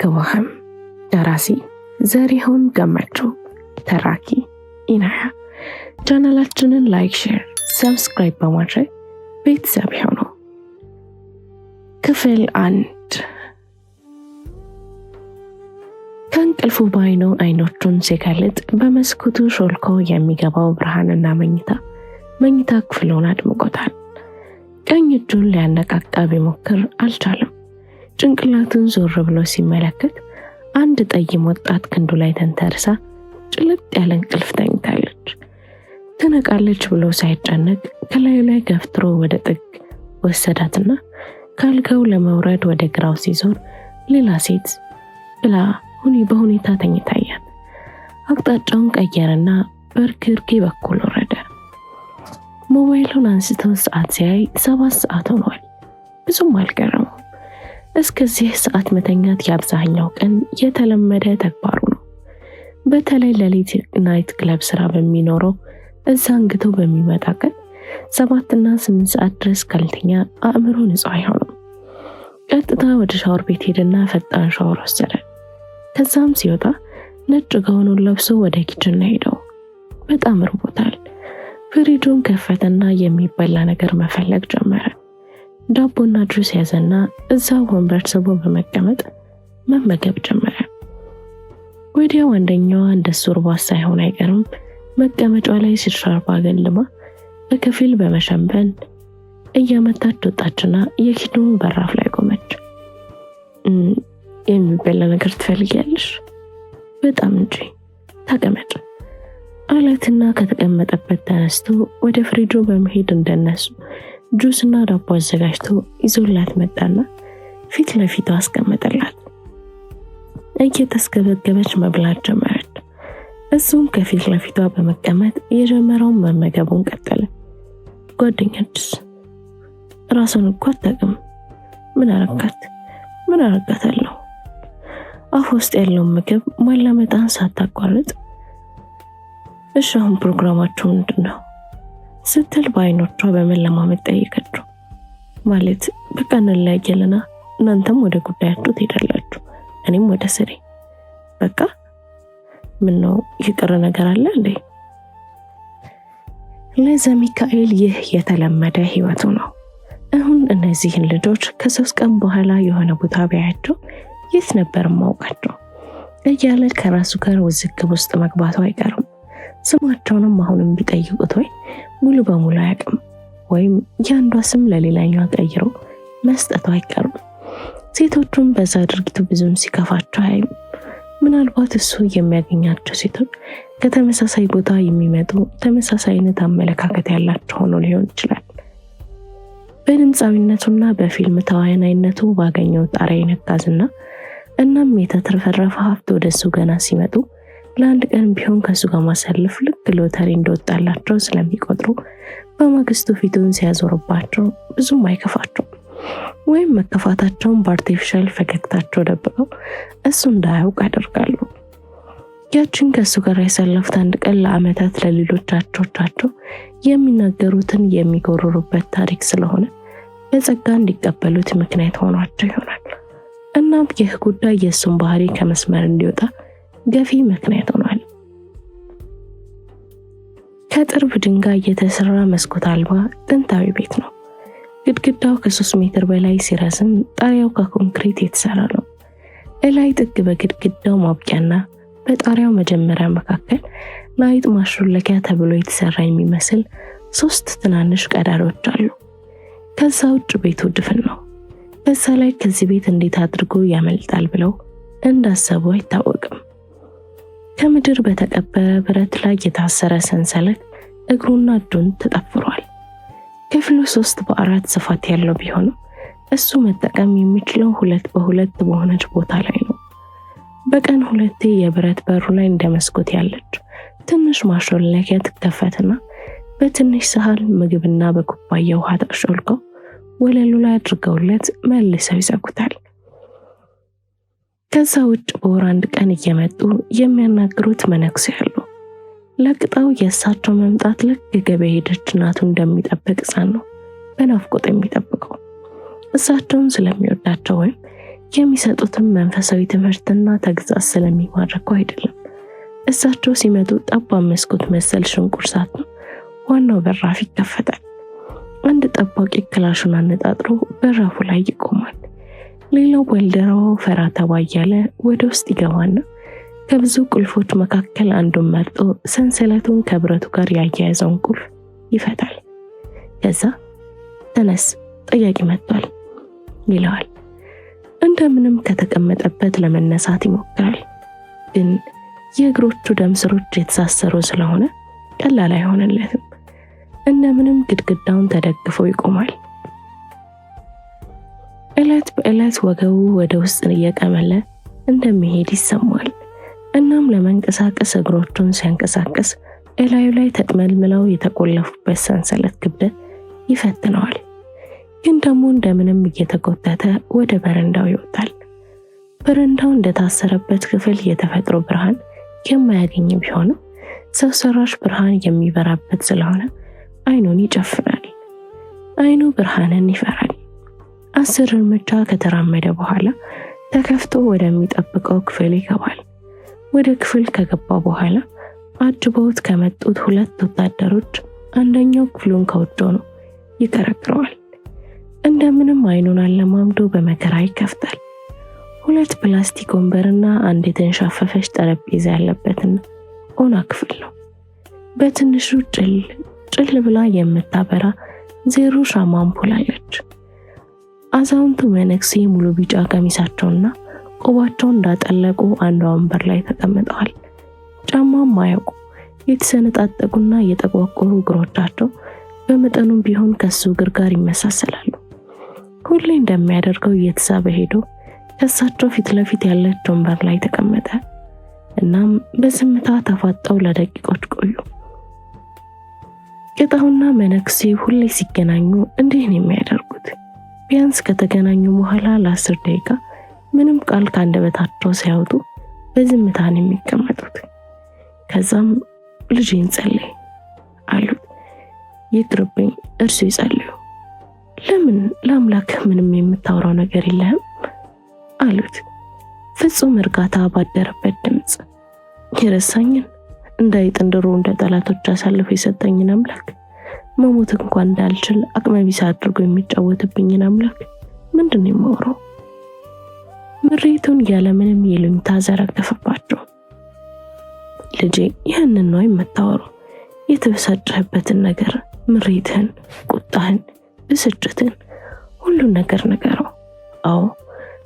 አይገባህም። ደራሲ ዘሪሁን ገመቹ፣ ተራኪ ኢናያ። ቻናላችንን ላይክ፣ ሼር፣ ሰብስክራይብ በማድረግ ቤተሰብ ይሁኑ። ክፍል 1። ከእንቅልፉ ባይኑ አይኖቹን ሲገልጥ በመስኮቱ ሾልኮ የሚገባው ብርሃንና መኝታ ክፍሉን አድምቆታል። ቀኝ እጁን ሊያነቃቃ ቢሞክር አልቻለም። ጭንቅላቱን ዞር ብሎ ሲመለከት አንድ ጠይም ወጣት ክንዱ ላይ ተንተርሳ ጭልጥ ያለ እንቅልፍ ተኝታለች። ትነቃለች ብሎ ሳይጨነቅ ከላዩ ላይ ገፍትሮ ወደ ጥግ ወሰዳትና ካልጋው ለመውረድ ወደ ግራው ሲዞር ሌላ ሴት ብላ በሁኔታ ተኝታያት። አቅጣጫውን ቀየረና በርግርጌ በኩል ወረደ። ሞባይሉን አንስቶ ሰዓት ሲያይ 7 ሰዓት ሆኗል። ብዙም አልቀረም። እስከዚህ ሰዓት መተኛት የአብዛኛው ቀን የተለመደ ተግባሩ ነው። በተለይ ሌሊት ናይት ክለብ ስራ በሚኖረው እዛ እንግቶ በሚመጣ ቀን 7 እና 8 ሰዓት ድረስ ካልተኛ አእምሮ ንጹህ አይሆንም። ቀጥታ ወደ ሻወር ቤት ሄደና ፈጣን ሻወር ወሰደ። ከዛም ሲወጣ ነጭ ጋውኑን ለብሶ ወደ ኪችን ሄደው በጣም ርቦታል። ፍሪጁን ከፈተና የሚበላ ነገር መፈለግ ጀመረ። ዳቦና ጁስ ያዘና እዛው ወንበር ስቦ በመቀመጥ መመገብ ጀመረ። ወዲያው አንደኛዋ እንደሱ ርቧት ሳይሆን አይቀርም መቀመጫው ላይ ሲሻርባ ገንልማ በከፊል በመሸንበን እያመታች ወጣችና የኪችኑ በራፍ ላይ ቆመች። የሚበላ ነገር ትፈልጊያለሽ? በጣም እንጂ ተቀመጭ አላትና ከተቀመጠበት ተነስቶ ወደ ፍሪጁ በመሄድ እንደነሱ ጁስና ዳቦ አዘጋጅቶ ይዞላት መጣና ፊት ለፊቷ አስቀመጠላት። እየተስገበገበች መብላት ጀመረች። እሱም ከፊት ለፊቷ በመቀመጥ የጀመረውን መመገቡን ቀጠለ። ጓደኛችስ ራሷን እኮ አታውቅም። ምን አረጋታለሁ? አፍ ውስጥ ያለውን ምግብ ማላመጣን ሳታቋርጥ እሺ አሁን ፕሮግራማችሁ ምንድነው ስትል በአይኖቿ በመለማመጥ ጠየቀችው። ማለት በቃ እንለያየልና እናንተም ወደ ጉዳያችሁ ትሄዳላችሁ፣ እኔም ወደ ስሬ። በቃ ምን ነው የቀረ ነገር አለ እንዴ? ለዘሚካኤል ይህ የተለመደ ህይወቱ ነው። አሁን እነዚህን ልጆች ከ3 ቀን በኋላ የሆነ ቦታ ቢያያቸው የት ነበር ማውቃቸው እያለ ከራሱ ጋር ውዝግብ ውስጥ መግባቱ አይቀርም። ስማቸውንም አሁንም ቢጠይቁት ወይ ሙሉ በሙሉ አያውቅም ወይም ያንዷ ስም ለሌላኛው ቀይሮ መስጠቱ አይቀርም። ሴቶቹም በዛ ድርጊቱ ብዙም ሲከፋቸው አይም። ምናልባት እሱ የሚያገኛቸው ሴቶች ከተመሳሳይ ቦታ የሚመጡ ተመሳሳይነት አመለካከት ያላቸው ሆኖ ሊሆን ይችላል። በድምፃዊነቱና በፊልም ተዋናይነቱ ባገኘው ጣሪያ ይነካዝና እናም የተትረፈረፈ ሀብት ወደሱ ገና ሲመጡ ለአንድ ቀን ቢሆን ከሱ ጋር ማሳለፍ ልክ ሎተሪ እንደወጣላቸው ስለሚቆጥሩ በማግስቱ ፊቱን ሲያዞርባቸው ብዙም አይከፋቸው ወይም መከፋታቸውን በአርቲፊሻል ፈገግታቸው ደብቀው እሱ እንዳያውቅ ያደርጋሉ። ያችን ከሱ ጋር ያሳለፉት አንድ ቀን ለዓመታት ለሌሎች አቻዎቻቸው የሚናገሩትን የሚጎርሩበት ታሪክ ስለሆነ በጸጋ እንዲቀበሉት ምክንያት ሆኗቸው ይሆናል። እናም ይህ ጉዳይ የእሱን ባህሪ ከመስመር እንዲወጣ ገፊ ምክንያት ሆኗል። ከጥርብ ድንጋይ የተሰራ መስኮት አልባ ጥንታዊ ቤት ነው። ግድግዳው ከ3 ሜትር በላይ ሲረዝም ጣሪያው ከኮንክሪት የተሰራ ነው። እላይ ጥግ በግድግዳው ማብቂያና በጣሪያው መጀመሪያ መካከል ላይት ማሾለኪያ ተብሎ የተሰራ የሚመስል 3 ትናንሽ ቀዳዳዎች አሉ። ከዛ ውጭ ቤቱ ድፍን ነው። በዛ ላይ ከዚህ ቤት እንዴት አድርጎ ያመልጣል ብለው እንዳሰቡ አይታወቅም። ከምድር በተቀበረ ብረት ላይ የታሰረ ሰንሰለት እግሩና እጁን ተጠፍሯል። ክፍሉ 3 በ4 ስፋት ያለው ቢሆንም እሱ መጠቀም የሚችለው 2 በ2 በሆነች ቦታ ላይ ነው። በቀን 2 የብረት በሩ ላይ እንደ መስኮት ያለች ትንሽ ማሾለኪያ ትከፈትና በትንሽ ሳህን ምግብና በኩባያ ውሃ ተሾልከው ወለሉ ላይ አድርገውለት መልሰው ይዘጉታል። ከዛ ውጭ በወር 1 ቀን እየመጡ የሚያናግሩት መነኩሴ ያሉ። ለቅጣው የእሳቸው መምጣት ልክ ገበያ ሄደች እናቱ እንደሚጠብቅ ሕፃን ነው በናፍቆት የሚጠብቀው። እሳቸውን ስለሚወዳቸው ወይም የሚሰጡትም መንፈሳዊ ትምህርትና ተግዛዝ ስለሚማረኩ አይደለም። እሳቸው ሲመጡ ጠባብ መስኮት መሰል ሽንቁር ሳት ነው ዋናው በራፍ ይከፈታል። አንድ ጠባቂ ክላሹን አነጣጥሮ በራፉ ላይ ይቆማል። ሌላው ባልደረባው ፈራ ተባ እያለ ወደ ውስጥ ይገባና ከብዙ ቁልፎች መካከል አንዱን መርጦ ሰንሰለቱን ከብረቱ ጋር ያያያዘውን ቁልፍ ይፈታል። ከዛ ተነስ ጥያቄ መጥቷል ይለዋል። እንደምንም ከተቀመጠበት ለመነሳት ይሞክራል። ግን የእግሮቹ ደም ስሮች የተሳሰሩ ስለሆነ ቀላል አይሆንለትም። እንደምንም ግድግዳውን ተደግፎ ይቆማል። ዕለት በዕለት ወገቡ ወደ ውስጥ እየቀመለ እንደሚሄድ ይሰማል። እናም ለመንቀሳቀስ እግሮቹን ሲያንቀሳቀስ እላዩ ላይ ተጥመልምለው የተቆለፉበት ሰንሰለት ክብደት ይፈትነዋል። ግን ደግሞ እንደምንም እየተጎተተ ወደ በረንዳው ይወጣል። በረንዳው እንደታሰረበት ክፍል የተፈጥሮ ብርሃን የማያገኝ ቢሆንም ሰው ሰራሽ ብርሃን የሚበራበት ስለሆነ አይኑን ይጨፍናል። አይኑ ብርሃንን ይፈራል። 10 እርምጃ ከተራመደ በኋላ ተከፍቶ ወደሚጠብቀው ክፍል ይገባል። ወደ ክፍል ከገባ በኋላ አጅበውት ከመጡት 2 ወታደሮች አንደኛው ክፍሉን ከውጭ ነው ይቀረቅረዋል። እንደምንም አይኑን አለማምዶ በመከራ ይከፍታል። 2 ፕላስቲክ ወንበርና አንድ የተንሻፈፈች ጠረጴዛ ያለበትና ኦና ክፍል ነው። በትንሹ ጭል ብላ የምታበራ 0 ሻማ አምፖል አለች። አዛውንቱ መነኩሴ ሙሉ ቢጫ ቀሚሳቸውና ቆባቸውን እንዳጠለቁ አንዷ ወንበር ላይ ተቀምጠዋል። ጫማም አያውቁ። የተሰነጣጠቁና የተቋቆሩ እግሮቻቸው በመጠኑም ቢሆን ከሱ እግር ጋር ይመሳሰላሉ። ሁሌ እንደሚያደርገው እየተሳበ ሄዶ ከሳቸው ፊት ለፊት ያለች ወንበር ላይ ተቀመጠ። እናም በዝምታ ተፋጠው ለደቂቆች ቆዩ። ቅጣውና መነኩሴ ሁሌ ሲገናኙ እንዲህ ነው የሚያደርጉት። ቢያንስ ከተገናኙ በኋላ ለ10 ደቂቃ ምንም ቃል ከአንደበታቸው ሳይወጡ በዝምታ ነው የሚቀመጡት። ከዛም ልጄን ጸልይ አሉት። ይቅርብኝ፣ እርሱ ይጸልዩ። ለምን ለአምላክ ምንም የምታወራው ነገር የለህም አሉት ፍጹም እርጋታ ባደረበት ድምጽ። የረሳኝን እንዳይጥ እንድሮ እንደ ጠላቶች አሳልፎ የሰጠኝን አምላክ፣ መሞት እንኳን እንዳልችል አቅመቢስ አድርጎ የሚጫወትብኝን አምላክ ምንድን ነው የማወራው? ምሬቱን ያለምንም ይሉኝታ ዘረገፈባቸው። ልጄ ይህንን ነው የምታወራው? የተበሳጨህበትን ነገር፣ ምሬትህን፣ ቁጣህን፣ ብስጭትን፣ ሁሉን ነገር ንገረው። አዎ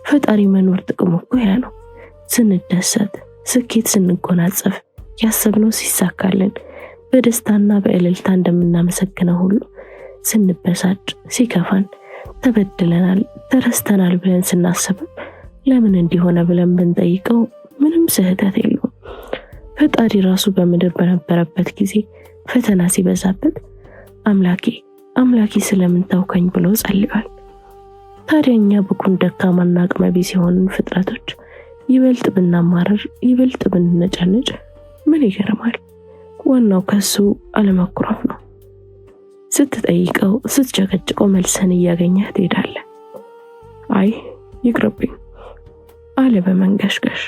ፈጣሪ መኖር ጥቅሙ እኮ ያ ነው። ስንደሰት፣ ስኬት ስንጎናጸፍ፣ ያሰብነው ሲሳካልን በደስታና በእልልታ እንደምናመሰግነው ሁሉ ስንበሳጭ፣ ሲከፋን፣ ተበድለናል፣ ተረስተናል ብለን ስናስብ ለምን እንዲሆነ ብለን ብንጠይቀው ምንም ስህተት የለውም። ፈጣሪ ራሱ በምድር በነበረበት ጊዜ ፈተና ሲበዛበት አምላኬ ስለምን ተውከኝ ብሎ ጸልሏል። ታዲያ እኛ ብኩን ደካማና አቅመቢስ የሆንን ፍጥረቶች ይበልጥ ብናማረር፣ ይበልጥ ብንነጫነጭ ምን ይገርማል? ዋናው ከሱ አለመኩራፍ ነው። ስትጠይቀው፣ ስትጨቀጭቀው መልሰን እያገኘህ ትሄዳለህ። አይ ይቅርብኝ አለ በመንገሽገሽ።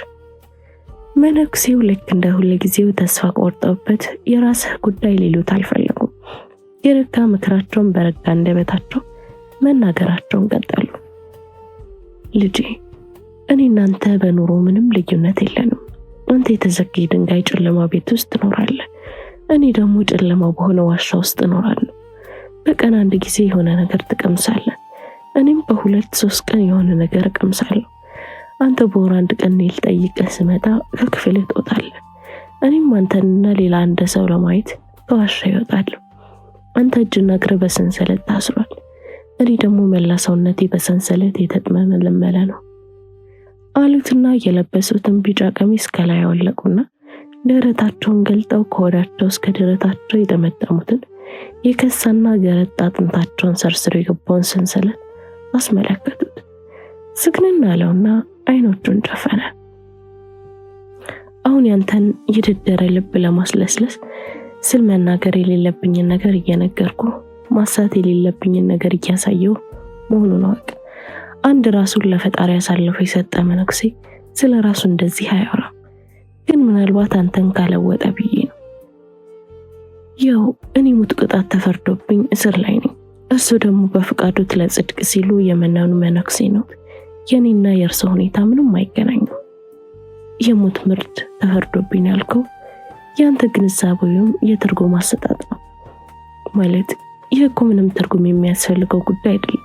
መነኩሴው ልክ እንደ ሁሉ ጊዜው ተስፋ ቆርጠውበት የራስህ ጉዳይ ሊሉት አልፈለጉም። የረጋ ምክራቸውን በረጋ አንደበታቸው መናገራቸውን ቀጠሉ። ልጄ እኔ እናንተ በኑሮ ምንም ልዩነት የለንም። አንተ የተዘጋ ድንጋይ ጨለማ ቤት ውስጥ ትኖራለህ፣ እኔ ደግሞ ጨለማ በሆነ ዋሻ ውስጥ እኖራለሁ። በቀን አንድ ጊዜ የሆነ ነገር ትቀምሳለህ፣ እኔም በ2-3 ቀን የሆነ ነገር እቀምሳለሁ። አንተ በወር 1 ቀን ልጠይቅህ ስመጣ ከክፍልህ ትወጣለህ። እኔም አንተንና ሌላ አንድ ሰው ለማየት ከዋሻ ይወጣለሁ። አንተ እጅና እግር በሰንሰለት ታስሯል፣ እኔ ደግሞ መላ ሰውነቴ በሰንሰለት የተጥመለመለ ነው አሉትና የለበሱትን ቢጫ ቀሚስ ከላይ አወለቁና ደረታቸውን ገልጠው ከወዳቸው እስከ ደረታቸው የጠመጠሙትን የከሳና ገረጣ አጥንታቸውን ሰርስሮ የገባውን ሰንሰለት አስመለከቱት። ስግንን አለውና አይኖቹን ጨፈነ። አሁን ያንተን የደደረ ልብ ለማስለስለስ ስል መናገር የሌለብኝን ነገር እየነገርኩ፣ ማሳት የሌለብኝን ነገር እያሳየው መሆኑን አውቅ። አንድ ራሱን ለፈጣሪ አሳልፎ የሰጠ መነኩሴ ስለ ራሱ እንደዚህ አያወራም። ግን ምናልባት አንተን ካለወጠ ብዬ ነው። ያው እኔ ሙት ቅጣት ተፈርዶብኝ እስር ላይ ነኝ። እሱ ደግሞ በፍቃዱ ለጽድቅ ሲሉ የመነኑ መነኩሴ ነው። የኔና የእርሱ ሁኔታ ምንም አይገናኝም። የሙት ምርድ ተፈርዶብኝ ያልከው ያንተ ግንዛቤውም የትርጉም አሰጣጥ ነው ማለት። ይህ እኮ ምንም ትርጉም የሚያስፈልገው ጉዳይ አይደለም።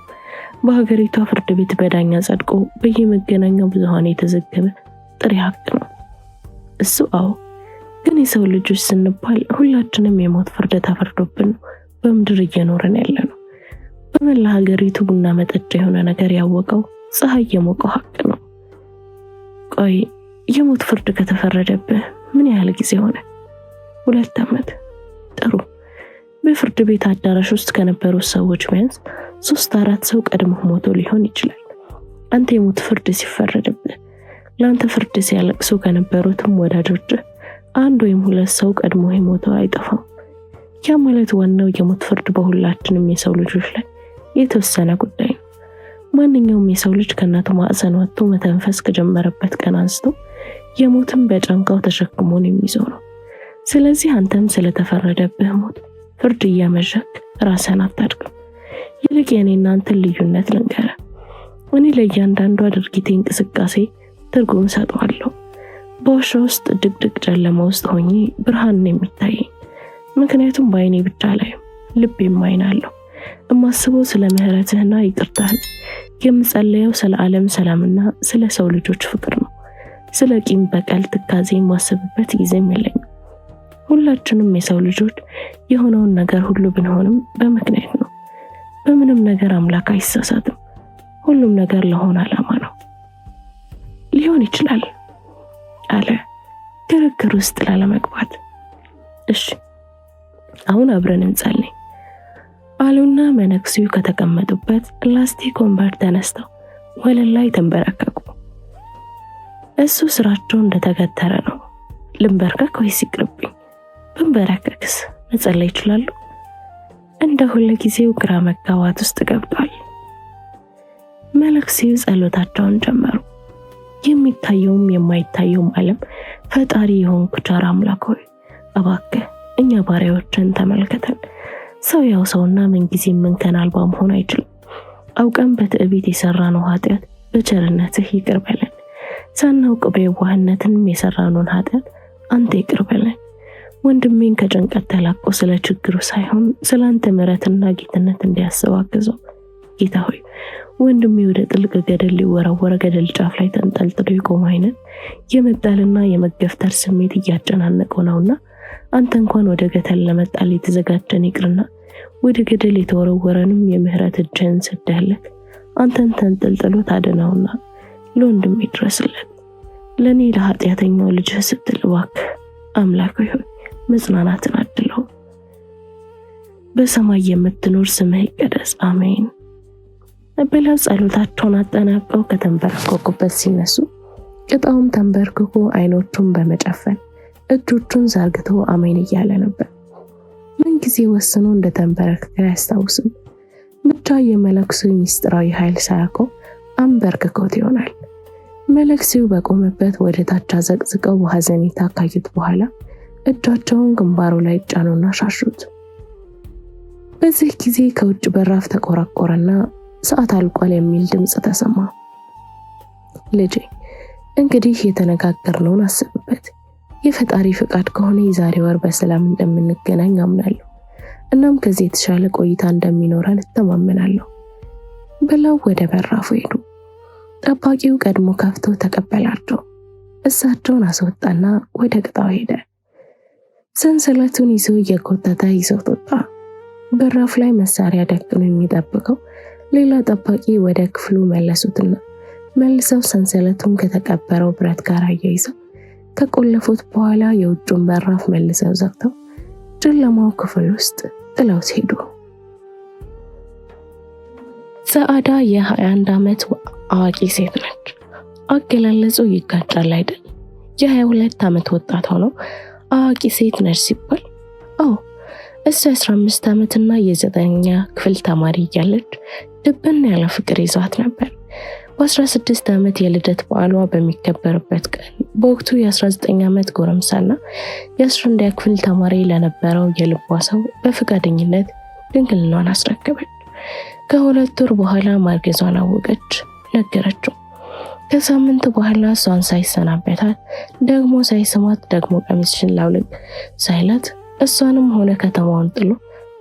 በሀገሪቷ ፍርድ ቤት በዳኛ ጸድቆ በየመገናኛው ብዙሃን የተዘገበ ጥሬ ሀቅ ነው እሱ። አዎ፣ ግን የሰው ልጆች ስንባል ሁላችንም የሞት ፍርድ ተፈርዶብን በምድር እየኖርን ያለ ነው። በመላ ሀገሪቱ ቡና መጠጫ የሆነ ነገር ያወቀው ፀሐይ የሞቀው ሀቅ ነው። ቆይ የሞት ፍርድ ከተፈረደብህ ምን ያህል ጊዜ ሆነ? 2 ዓመት። ጥሩ። በፍርድ ቤት አዳራሽ ውስጥ ከነበሩ ሰዎች ቢያንስ 3-4 ሰው ቀድሞ ሞቶ ሊሆን ይችላል። አንተ የሞት ፍርድ ሲፈረድብህ ለአንተ ፍርድ ሲያለቅሱ ከነበሩትም ወዳጆች 1 ወይም 2 ሰው ቀድሞ ሞተው አይጠፋም። ያ ማለት ዋናው የሞት ፍርድ በሁላችንም የሰው ልጆች ላይ የተወሰነ ጉዳይ ነው። ማንኛውም የሰው ልጅ ከእናቱ ማዕፀን ወጥቶ መተንፈስ ከጀመረበት ቀን አንስቶ የሞትን በጫንቃው ተሸክሞ ነው የሚዞረው። ስለዚህ አንተም ስለተፈረደብህ ሞት ፍርድ እያመዠክ ራስህን አታድክም። ይልቅ የኔና አንተን ልዩነት ልንገርህ። እኔ ለእያንዳንዱ ድርጊቴ እንቅስቃሴ ትርጉም ሰጠዋለሁ። በዋሻ ውስጥ ድቅድቅ ጨለማ ውስጥ ሆኜ ብርሃን ነው የሚታየኝ። ምክንያቱም በአይኔ ብቻ አላይም፣ ልቤም አይን አለው። እማስበው ስለ ምህረትህና ይቅርታህ፣ የምጸለየው ስለ ዓለም ሰላምና ስለ ሰው ልጆች ፍቅር ነው። ስለ ቂም በቀል ትካዜ የማስብበት ጊዜም የለኝም። ሁላችንም የሰው ልጆች የሆነውን ነገር ሁሉ ብንሆንም በምክንያት ነው። በምንም ነገር አምላክ አይሳሳትም። ሁሉም ነገር ለሆነ ዓላማ ነው። ሊሆን ይችላል አለ ክርክር ውስጥ ላለመግባት። እሺ አሁን አብረን እንጸልይ አሉና መነኩሴው ከተቀመጡበት ላስቲክ ወንበር ተነስተው ወለል ላይ ተንበረከኩ። እሱ ስራቸው እንደተገተረ ነው። ልንበርከክ ወይስ ይቅርብኝ? ብንበረከክስ መጸለይ ይችላሉ? እንደ ሁሉ ጊዜው ግራ መጋባት ውስጥ ገብቷል። መነኩሴው ጸሎታቸውን ጀመሩ። የሚታየውም የማይታየውም ዓለም ፈጣሪ የሆንክ ቸር አምላክ ሆይ እባክህ እኛ ባሪያዎችን ተመልከተን። ሰው ያው ሰውና ምንጊዜም እንከን አልባ መሆን አይችልም። አውቀን በትዕቢት የሰራነው ኃጢአት በቸርነትህ ይቅር በለን። ሳናውቅ በየዋህነትም የሰራነውን ኃጢአት አንተ ይቅር በለን። ወንድሜን ከጭንቀት ተላቆ ስለ ችግሩ ሳይሆን ስለ አንተ ምሕረትና ጌትነት እንዲያስብ አግዘው። ጌታ ሆይ ወንድሜ ወደ ጥልቅ ገደል ሊወረወረ ገደል ጫፍ ላይ ተንጠልጥሎ የቆመ አይነት የመጣልና የመገፍተር ስሜት እያጨናነቀው ነውና አንተ እንኳን ወደ ገደል ለመጣል የተዘጋጀን ይቅርና ወደ ገደል የተወረወረንም የምህረት እጅህን ሰደህለት አንተን ተንጠልጥሎ ታድነውና ለወንድሜ ድረስለት። ለኔ ለኃጢአተኛው ልጅህ ስትል እባክህ አምላክ ሆይ መጽናናትን አድለው። በሰማይ የምትኖር ስምህ ይቀደስ፣ አሜን ብለው ጸሎታቸውን አጠናቀው ከተንበረከኩበት ሲነሱ ቅጣውም ተንበርክኮ አይኖቹን በመጨፈን እጆቹን ዘርግቶ አሜን እያለ ነበር። ምን ጊዜ ወስኖ እንደተንበረከከ አያስታውስም። ብቻ የመነኩሴው ሚስጥራዊ ኃይል ሳያውቀው አንበርክኮት ይሆናል። መነኩሴው በቆመበት ወደ ታች አዘቅዝቀው በሐዘኔታ ካዩት በኋላ እጃቸውን ግንባሩ ላይ ጫኑና ሻሹት። በዚህ ጊዜ ከውጭ በራፍ ተቆራቆረና ሰዓት አልቋል የሚል ድምጽ ተሰማ። ልጄ እንግዲህ የተነጋገርነውን አስብበት። የፈጣሪ ፍቃድ ከሆነ የዛሬ ወር በሰላም እንደምንገናኝ አምናለሁ። እናም ከዚህ የተሻለ ቆይታ እንደሚኖረን እተማመናለሁ ብለው ወደ በራፉ ሄዱ። ጠባቂው ቀድሞ ከፍቶ ተቀበላቸው። እሳቸውን አስወጣና ወደ ቅጣው ሄደ። ሰንሰለቱን ይዞ እየጎተተ ይዞት ወጣ። በራፍ ላይ መሳሪያ ደቅኖ የሚጠብቀው ሌላ ጠባቂ ወደ ክፍሉ መለሱትና መልሰው ሰንሰለቱን ከተቀበረው ብረት ጋር አያይዘው ከቆለፉት በኋላ የውጭውን በራፍ መልሰው ዘግተው ጨለማው ክፍል ውስጥ ጥለውት ሄዱ። ሰዓዳ የ21 ዓመት አዋቂ ሴት ነች። አገላለጹ ይጋጫል አይደል? የ22 ዓመት ወጣት ሆኖ አዋቂ ሴት ነች ሲባል እሱ 15 ዓመትና የ9ኛ ክፍል ተማሪ እያለች ድብን ያለ ፍቅር ይዟት ነበር። በ16 ዓመት የልደት በዓሏ በሚከበርበት ቀን በወቅቱ የ19 ዓመት ጎረምሳና የ11ኛ ክፍል ተማሪ ለነበረው የልቧ ሰው በፈቃደኝነት ድንግልናዋን አስረከበች። ከ2 ወር በኋላ ማርገዟን አወቀች፣ ነገረችው። ከሳምንት በኋላ እሷን ሳይሰናበታት ደግሞ ሳይስማት ደግሞ ቀሚስሽን ላውልቅ ሳይላት እሷንም ሆነ ከተማውን ጥሎ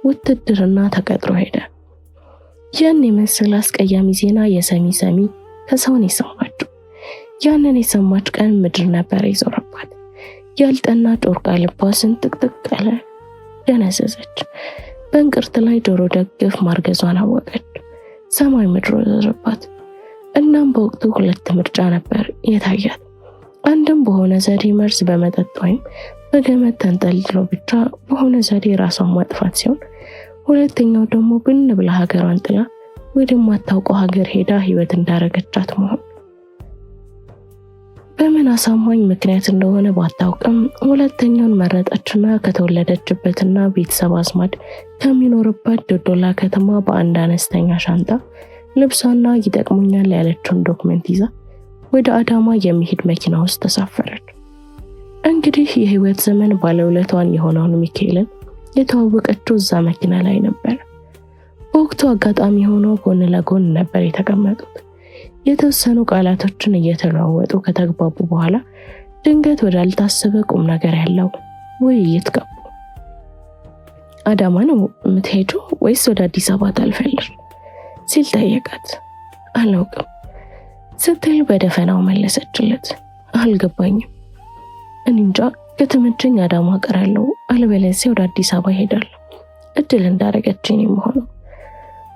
ውትድርና ተቀጥሮ ሄደ። ያን የመሰለ አስቀያሚ ዜና የሰሚ ከሰውን የሰማችው። ያንን የሰማች ቀን ምድር ነበር የዞረባት። ያልጠና ጮርቃ ልቧ ስንጥቅጥቅ አለ፣ ደነዘዘች። በእንቅርት ላይ ጆሮ ደግፍ ማርገዟን አወቀች። ሰማይ ምድር ዞረባት። እናም በወቅቱ 2 ምርጫ ነበር የታያት። አንድም በሆነ ዘዴ መርዝ በመጠጥ ወይም በገመድ ተንጠልጥሎ ብቻ በሆነ ዘዴ ራሷን ማጥፋት ሲሆን፣ ሁለተኛው ደግሞ ብን ብላ ሀገሯን ጥላ ወደማታውቀው ሀገር ሄዳ ህይወት እንዳረገቻት መሆን። በምን አሳማኝ ምክንያት እንደሆነ ባታውቅም ሁለተኛውን መረጠችና ከተወለደችበትና ቤተሰብ አዝማድ ከሚኖርባት ዶዶላ ከተማ በአንድ አነስተኛ ሻንጣ ልብሷና ይጠቅሙኛል ያለችውን ዶክመንት ይዛ ወደ አዳማ የሚሄድ መኪና ውስጥ ተሳፈረች። እንግዲህ የህይወት ዘመን ባለውለቷን የሆነውን ሚካኤልን የተዋወቀችው እዛ መኪና ላይ ነበር። በወቅቱ አጋጣሚ ሆኖ ጎን ለጎን ነበር የተቀመጡት። የተወሰኑ ቃላቶችን እየተለዋወጡ ከተግባቡ በኋላ ድንገት ወዳልታሰበ ቁም ነገር ያለው ውይይት ገቡ። አዳማ ነው የምትሄጂው ወይስ ወደ አዲስ አበባ ታልፈልሽ ሲል ጠየቃት። አላውቅም ስትል በደፈናው መለሰችለት። አልገባኝም። እንጃ ከተመቸኝ አዳማ ቀራለሁ፣ አለበለዚያ ወደ አዲስ አበባ ሄዳለሁ። እድል እንዳረገችኝ ነው የምሆነው።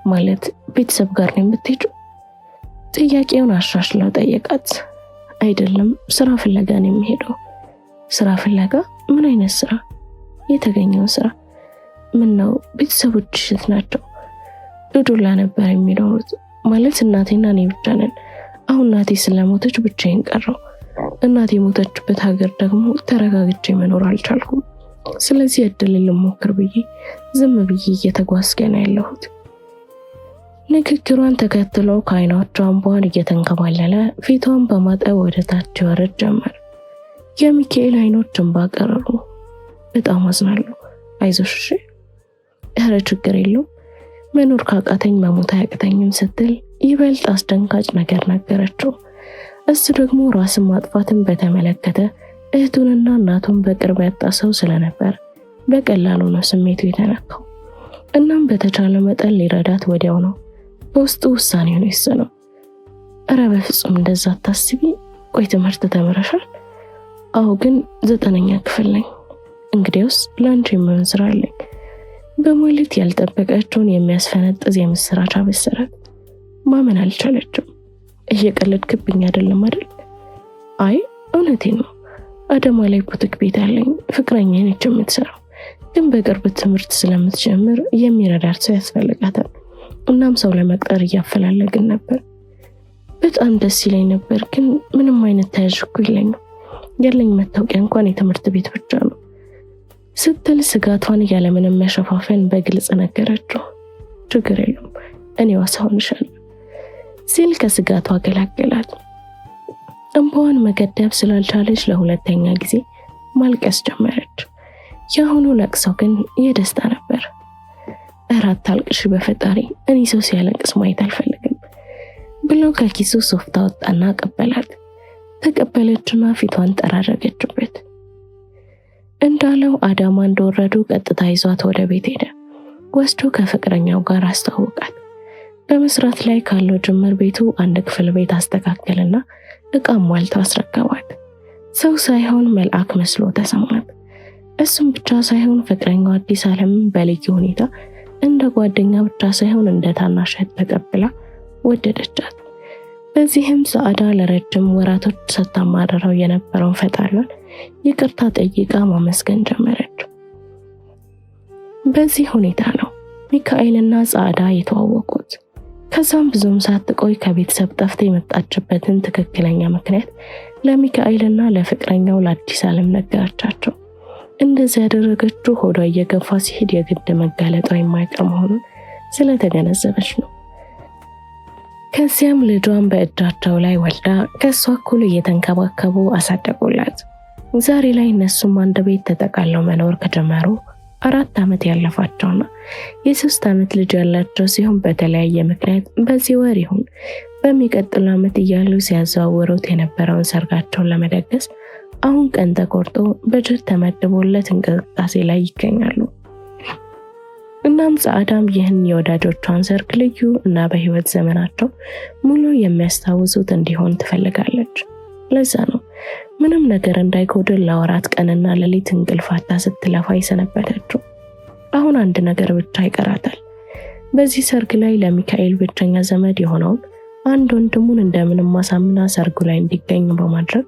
ማለት ቤተሰብ ጋር ነው የምትሄጂው? ጥያቄውን አሻሽለው ጠየቃት። አይደለም ስራ ፍለጋ ነው የሚሄደው። ስራ ፍለጋ? ምን አይነት ስራ? የተገኘው ስራ? ምን ነው ቤተሰቦችሽ የት ናቸው? ዶዶላ ነበር የሚኖሩት። ማለት እናቴና እኔ ብቻ ነን። አሁን እናቴ ስለሞተች ብቻዬን ቀረው። እናቴ የሞተችበት ሀገር ደግሞ ተረጋግቼ መኖር አልቻልኩም። ስለዚህ እድል ልሞክር ብዬ ዝም ብዬ እየተጓዝኩ ነው ያለሁት። ንግግሯን ተከትሎ ከዓይኖቿ እንባን እየተንከባለለ ፊቷን በማጠብ ወደ ታች ይወርድ ጀመር። የሚካኤል ዓይኖች እንባ ቀረሩ። በጣም አዝናለሁ፣ አይዞሽ እሺ። ኧረ ችግር የለውም፣ መኖር ካቃተኝ መሞት አያቅተኝም ስትል ይበልጥ አስደንጋጭ ነገር ነገረችው። እሱ ደግሞ ራስን ማጥፋትን በተመለከተ እህቱንና እናቱን በቅርብ ያጣ ሰው ስለነበር በቀላሉ ነው ስሜቱ የተነካው። እናም በተቻለ መጠን ሊረዳት ወዲያው ነው በውስጡ ውሳኔውን የወሰነው። ኧረ በፍጹም እንደዛ አታስቢ። ቆይ ትምህርት ተምረሻል? አዎ፣ ግን 9ኛ ክፍል ነኝ። እንግዲያውስ ለአንቺ የሚሆን ስራ አለኝ በማለት ያልጠበቀችውን የሚያስፈነጥዝ የምስራች አበሰራት። ማመን አልቻለችም። እየቀለድክብኝ አይደለም አይደል? አይ እውነቴን ነው። አዳማ ላይ ቡቲክ ቤት አለኝ። ፍቅረኛዬ ነች የምትሰራው፣ ግን በቅርብ ትምህርት ስለምትጀምር የሚረዳት ሰው ያስፈልጋታል። እናም ሰው ለመቅጠር እያፈላለግን ነበር። በጣም ደስ ይለኝ ነበር፣ ግን ምንም አይነት ተያዥ እኮ የለኝም። ያለኝ መታወቂያ እንኳን የትምህርት ቤት ብቻ ነው ስትል ስጋቷን ያለምንም መሸፋፈን በግልጽ ነገረችው። ችግር የለውም እኔ ዋስ ሆንሻለሁ ሲል ከስጋቷ ገላገላት። እንባዋን መገደብ ስላልቻለች ለሁለተኛ ጊዜ ማልቀስ ጀመረች። የአሁኑ ለቅሶ ግን የደስታ ነበር። ኧረ አታልቅሽ በፈጣሪ፣ እኔ ሰው ሲያለቅስ ማየት አልፈልግም ብሎ ከኪሱ ሶፍት አወጣና ቀበላት። ተቀበለችና ፊቷን ጠራረገችበት። እንዳለው አዳማ እንደወረዱ ቀጥታ ይዟት ወደ ቤት ሄደ። ወስዶ ከፍቅረኛው ጋር አስተዋወቃት። በመስራት ላይ ካለው ጅምር ቤቱ አንድ ክፍል ቤት አስተካከልና እቃ ሟልቶ አስረከባት። ሰው ሳይሆን መልአክ መስሎ ተሰማት። እሱም ብቻ ሳይሆን ፍቅረኛው አዲስ ዓለም በልዩ ሁኔታ እንደ ጓደኛ ብቻ ሳይሆን እንደ ታናሽ እህት ተቀብላ ወደደቻት። በዚህም ሰዓዳ ለረጅም ወራቶች ስታማረረው የነበረውን ፈጣሪዋን ይቅርታ ጠይቃ ማመስገን ጀመረች። በዚህ ሁኔታ ነው ሚካኤልና ሰዓዳ የተዋወቁት። ከዛም ብዙም ሳትቆይ ከቤተሰብ ጠፍታ የመጣችበትን ትክክለኛ ምክንያት ለሚካኤልና ለፍቅረኛው ለአዲስ ዓለም ነገረቻቸው። እንደዚህ ያደረገችው ሆዷ እየገፋ ሲሄድ የግድ መጋለጧ የማይቀር መሆኑን ስለተገነዘበች ነው። ከዚያም ልጇን በእጃቸው ላይ ወልዳ ከሷ እኩል እየተንከባከቡ አሳደጉላት። ዛሬ ላይ እነሱም አንድ ቤት ተጠቃለው መኖር ከጀመሩ 4 ዓመት ያለፋቸውና የ3 ዓመት ልጅ ያላቸው ሲሆን በተለያየ ምክንያት በዚህ ወር ይሁን በሚቀጥለው ዓመት እያሉ ሲያዘዋውሩት የነበረውን ሰርጋቸውን ለመደገስ አሁን ቀን ተቆርጦ በጀት ተመድቦለት እንቅስቃሴ ላይ ይገኛሉ። እናም ጻዕዳም ይህን የወዳጆቿን ሰርግ ልዩ እና በህይወት ዘመናቸው ሙሉ የሚያስታውሱት እንዲሆን ትፈልጋለች። ለዛ ነው ምንም ነገር እንዳይጎድል ለወራት ቀንና ሌሊት እንቅልፋታ ስትለፋ የሰነበተችው። አሁን አንድ ነገር ብቻ ይቀራታል። በዚህ ሰርግ ላይ ለሚካኤል ብቸኛ ዘመድ የሆነውን አንድ ወንድሙን እንደምንም ማሳምና ሰርጉ ላይ እንዲገኝ በማድረግ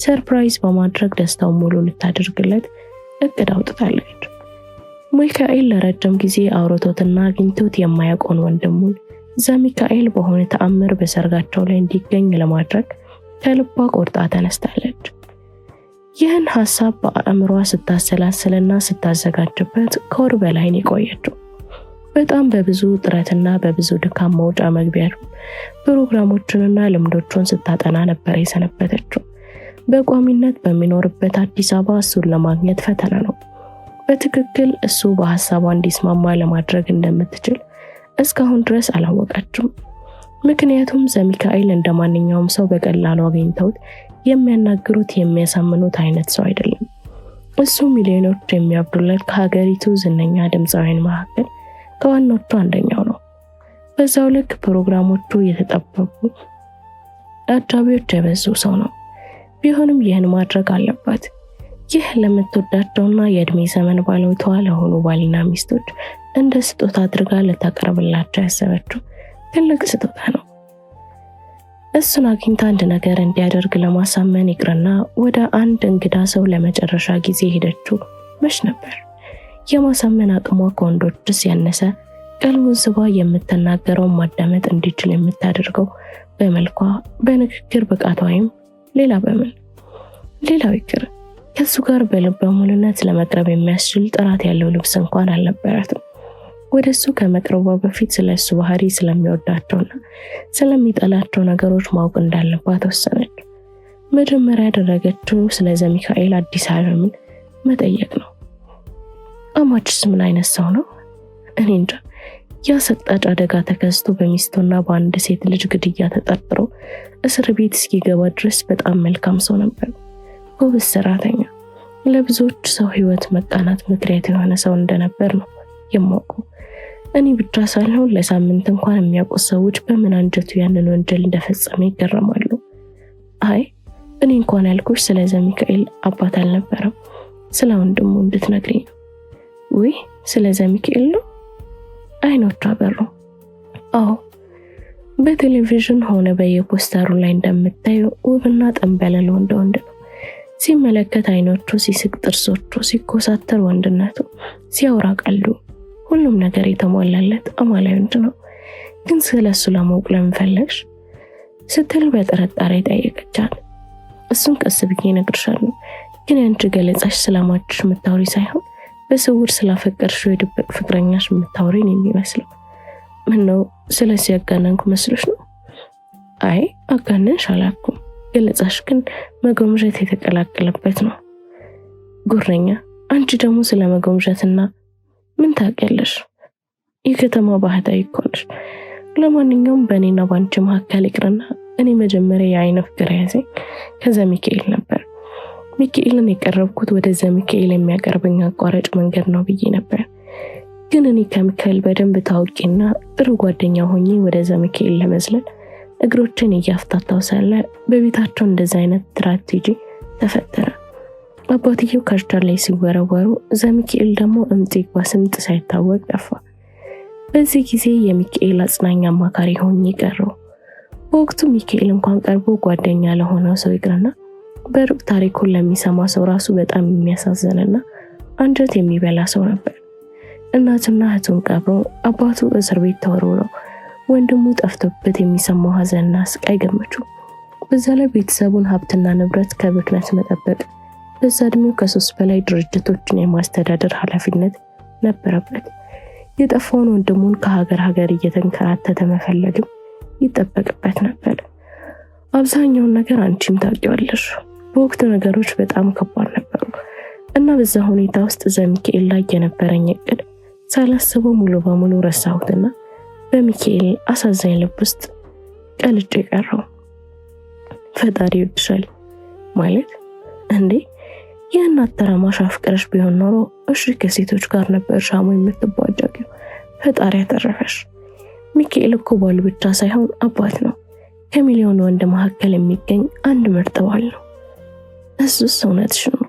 ሰርፕራይዝ በማድረግ ደስታውን ሙሉ ልታደርግለት እቅድ አውጥታለች። ሚካኤል ለረጅም ጊዜ አውርቶትና አግኝቶት የማያውቀውን ወንድሙን ዘሚካኤል በሆነ ተአምር በሰርጋቸው ላይ እንዲገኝ ለማድረግ ከልቧ ቆርጣ ተነስታለች። ይህን ሐሳብ በአእምሯ ስታሰላስልና ስታዘጋጅበት ከወር በላይ ነው የቆየችው። በጣም በብዙ ጥረትና በብዙ ድካም መውጫ መግቢያ ፕሮግራሞችንና ልምዶችን ስታጠና ነበር የሰነበተችው። በቋሚነት በሚኖርበት አዲስ አበባ እሱን ለማግኘት ፈተና ነው። በትክክል እሱ በሐሳቧ እንዲስማማ ለማድረግ እንደምትችል እስካሁን ድረስ አላወቀችም። ምክንያቱም ዘሚካኤል እንደማንኛውም ሰው በቀላሉ አግኝተውት የሚያናግሩት የሚያሳምኑት አይነት ሰው አይደለም። እሱ ሚሊዮኖች የሚያብዱለት ከሀገሪቱ ዝነኛ ድምፃውያን መካከል ከዋናዎቹ አንደኛው ነው። በዛው ልክ ፕሮግራሞቹ የተጠበቁ አጃቢዎች የበዙ ሰው ነው። ቢሆንም ይህን ማድረግ አለባት። ይህ ለምትወዳቸውና የእድሜ ዘመን ባለውተዋ ለሆኑ ባልና ሚስቶች እንደ ስጦታ አድርጋ ልታቀርብላቸው ያሰበችው ትልቅ ስጦታ ነው። እሱን አግኝታ አንድ ነገር እንዲያደርግ ለማሳመን ይቅርና ወደ አንድ እንግዳ ሰው ለመጨረሻ ጊዜ ሄደችው መች ነበር። የማሳመን አቅሟ ከወንዶችስ ያነሰ ቀልቡን ስባ የምትናገረውን ማዳመጥ እንዲችል የምታደርገው በመልኳ፣ በንግግር ብቃቷ ወይም ሌላ በምን ሌላው ይቅር ከሱ ጋር በልበ ሙሉነት ለመቅረብ የሚያስችል ጥራት ያለው ልብስ እንኳን አልነበራትም። ወደሱ ከመቅረቧ በፊት ስለሱ ባህሪ፣ ስለሚወዳቸውና ስለሚጠላቸው ነገሮች ማወቅ እንዳለባት ወሰነች። መጀመሪያ ያደረገችው ስለ ዘሚካኤል አዲስ ዓለምን መጠየቅ ነው። አማችስ ምን አይነት ሰው ነው? እኔ እንጃ። ያ ሰጣጭ አደጋ ተከስቶ በሚስቱና በአንድ ሴት ልጅ ግድያ ተጠርጥሮ እስር ቤት እስኪገባ ድረስ በጣም መልካም ሰው ነበር። ጎበዝ ሰራተኛ፣ ለብዙዎች ሰው ህይወት መቃናት ምክንያት የሆነ ሰው እንደነበር ነው የማውቀው። እኔ ብቻ ሳልሆን ለሳምንት እንኳን የሚያውቁት ሰዎች በምን አንጀቱ ያንን ወንጀል እንደፈጸመ ይገረማሉ። አይ እኔ እንኳን ያልኩሽ ስለ ዘሚካኤል አባት አልነበረም፣ ስለ ወንድሙ እንድትነግሪኝ ነው። ወይ ስለ ዘሚካኤል ነው? አይኖቿ አበሩ። አዎ፣ በቴሌቪዥን ሆነ በየፖስተሩ ላይ እንደምታየው ውብና ጠንበለል ወንድ ነው። ሲመለከት አይኖቹ ሲስቅ፣ ጥርሶቹ ሲኮሳተር፣ ወንድነቱ ሲያወራ ቀልዱ፣ ሁሉም ነገር የተሟላለት አማላይ ወንድ ነው። ግን ስለሱ ለማወቅ ለምን ፈለግሽ ስትል በጥርጣሬ ጠየቀቻት። እሱን ቀስ ብዬ እነግርሻለሁ፣ ግን ያንቺ ገለጻሽ ስለማችሽ የምታወሪ ሳይሆን በስውር ስላፈቀርሽው የድብቅ ፍቅረኛሽ የምታወሪ ነው የሚመስለው። ምነው ስለዚህ ያጋነንኩ መስሎሽ ነው? አይ አጋነንሽ አላልኩም። ገለጻሽ ግን መጎምጀት የተቀላቀለበት ነው። ጉረኛ፣ አንቺ ደግሞ ስለ መጎምጀትና ምን ታውቂያለሽ? የከተማ ባህታዊ እኮ ነሽ። ለማንኛውም በእኔና ባንቺ መካከል ይቅርና እኔ መጀመሪያ የአይነ ፍቅር ያዘኝ ከዘሚካኤል ነበር። ሚካኤልን የቀረብኩት ወደ ዘሚካኤል የሚያቀርበኝ አቋራጭ መንገድ ነው ብዬ ነበር። ግን እኔ ከሚካኤል በደንብ ታውቂና ጥሩ ጓደኛ ሆኜ ወደ ዘሚካኤል ለመዝለል እግሮችን እያፍታታው ሳለ በቤታቸው እንደዚህ አይነት ስትራቴጂ ተፈጠረ። አባትየው ካርታር ላይ ሲወረወሩ ዘሚካኤል ደግሞ እምጥይቷ ስምጥ ሳይታወቅ ጠፋ። በዚህ ጊዜ የሚካኤል አጽናኝ አማካሪ ሆኜ ቀረው። በወቅቱ ሚካኤል እንኳን ቀርቦ ጓደኛ ለሆነው ሰው ይቅርና በሩቅ ታሪኩን ለሚሰማ ሰው ራሱ በጣም የሚያሳዝንና አንጀት የሚበላ ሰው ነበር። እናትና እህቱን ቀብሮ አባቱ እስር ቤት ተወርውረው ወንድሙ ጠፍቶበት የሚሰማው ሀዘንና ስቃይ ገመቹ። በዛ ላይ ቤተሰቡን ሀብትና ንብረት ከብክነት መጠበቅ፣ በዛ እድሜው ከ3 በላይ ድርጅቶችን የማስተዳደር ኃላፊነት ነበረበት። የጠፋውን ወንድሙን ከሀገር እየተንከራተተ መፈለግም ይጠበቅበት ነበር። አብዛኛውን ነገር አንቺም ታውቂዋለሽ። በወቅቱ ነገሮች በጣም ከባድ ነበሩ እና በዛ ሁኔታ ውስጥ ዘሚካኤል ላይ የነበረኝ እቅድ ሳላስበው ሙሉ በሙሉ ረሳሁትና በሚካኤል አሳዛኝ ልብ ውስጥ ቀልጬ ቀረው። ፈጣሪ ይወድሻል ማለት እንዴ? የእናት ተራማሽ አፍቅረሽ ቢሆን ኖሮ እሺ ከሴቶች ጋር ነበር ሻሙ የምትባጃቂው። ፈጣሪ ያተረፈሽ። ሚካኤል እኮ ባል ብቻ ሳይሆን አባት ነው። ከሚሊዮን ወንድ መካከል የሚገኝ አንድ ምርጥ ባል ነው። እሱስ እውነትሽ ነው።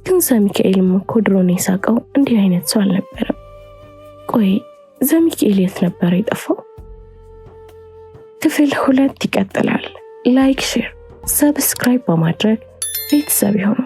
ግን ዘሚካኤልም እኮ ድሮን የሳቀው እንዲህ አይነት ሰው አልነበረም። ቆይ ዘሚካኤል የት ነበር የጠፋው? ክፍል 2 ይቀጥላል። ላይክ፣ ሼር፣ ሰብስክራይብ በማድረግ ቤተሰብ ይሁኑ።